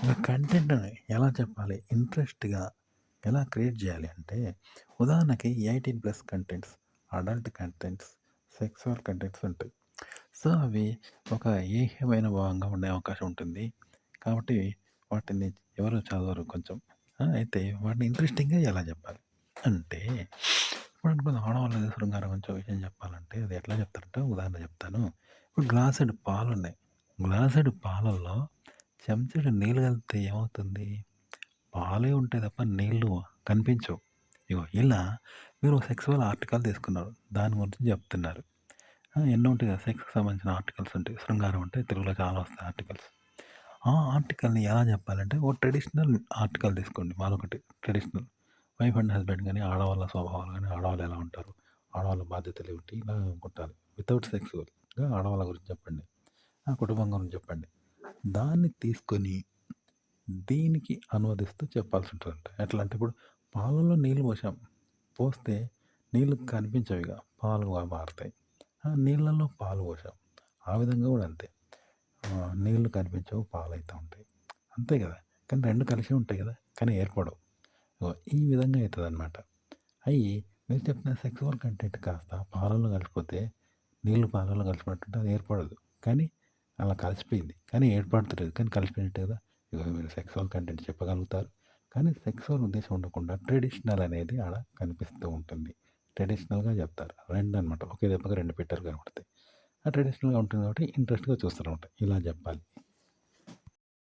ఇంక కంటెంట్‌ని ఎలా చెప్పాలి? ఇంట్రెస్ట్‌గా ఎలా క్రియేట్ జేయాలి అంటే, ఉదాహరణకి 18+ contents, adult contents, sexual contents ఉంటాయి. సో, అవి ఒక ఏహ్యమైన భాగంగా ఉండే అవకాశం ఉంటుంది. కాబట్టి వాటిని ఎవరు చదవరు కొంచెం. అయితే వాటిని ఇంట్రెస్టింగ్‌గా ఎలా జెప్పాలి? అంటే ఇప్పుడు అనుకుందాం ఆడవాళ్ళది శృంగారం గురించి ఒక విషయం చెప్పాలంటే అది ఎట్లా చెప్తారంటే ఉదాహరణ చెప్తాను. ఇప్పుడు గ్లాసెడు పాలున్నాయి. గ్లాసెడు పాలల్లో చెంచాడు నీళ్ళు కలిపితే ఏమవుతుంది? పాలే ఉంటాయి తప్ప నీళ్ళు కనిపించవు. ఇగో ఇలా మీరు సెక్సువల్ ఆర్టికల్ తీసుకున్నారు. దాని గురించి చెప్తున్నారు. ఎన్నో ఉంటాయి కదా! సెక్స్‌కి సంబంధించిన ఆర్టికల్స్ ఉంటాయి. శృంగారం అంటే తెలుగులో చాలా వస్తాయి ఆర్టికల్స్. ఆ ఆర్టికల్‌ని ఎలా చెప్పాలంటే ఓ ట్రెడిషనల్ ఆర్టికల్ తీసుకోండి. వాళ్ళొకటి ట్రెడిషనల్. వైఫ్ అండ్ హస్బెండ్ గాని, ఆడవాళ్ళ స్వభావాలు గాని, ఆడవాళ్ళు ఎలా ఉంటారు? ఆడవాళ్ళ బాధ్యతలేమిటి? ఇలా కొట్టాలి. వితౌట్ సెక్సువల్‌గా ఆడవాళ్ళ గురించి చెప్పండి. ఆ కుటుంబం గురించి చెప్పండి. దాన్ని తీసుకొని దీనికి అనువదిస్తూ చెప్పాల్సుంటదంట. ఎట్లా అంటే ఇప్పుడు పాలల్లో నీళ్ళు పోసాం. పోస్తే నీళ్ళు కనిపించవిగ. పాలుగా మారతాయి. ఆ నీళ్ళల్లో పాలు పోసాం. ఆ విధంగా గూడా అంతే. నీళ్ళు కనిపించవు, పాలైతా ఉంటాయి. అంతే గదా! కానీ 2 కలిసే ఉంటాయి గదా! కానీ ఏర్పడవు. ఈ విధంగా అయితదనమాట. అయి మీరు చెప్పిన సెక్సువల్ కంటెంట్ కాస్త పాలల్లో కలిసిపోతే, నీళ్ళు పాలల్లో కలిసిపోయినట్టుంటే అది ఏర్పడదు. కానీ అలా కలిసిపోయింది. కానీ ఏర్పడతలేదు. కానీ కలిసిపోయినట్టే కదా! ఇగో మీరు సెక్సువల్ కంటెంట్ చెప్పగలుగుతారు. కానీ సెక్సువల్ ఉద్దేశ్యం ఉండకుండా ట్రెడిషనల్ అనేది ఆడ కనిపిస్తూ ఉంటుంది. ట్రెడిషనల్‌గా చెప్తారు. 2 అనమాట. ఒకే దెబ్బకి 2 పిట్టలు కనపడతాయి. ఆ ట్రెడిషనల్‌గా ఉంటుంది కాబట్టి ఇంట్రెస్ట్‌గా చూస్తారనమాట. ఇలా జెప్పాలి.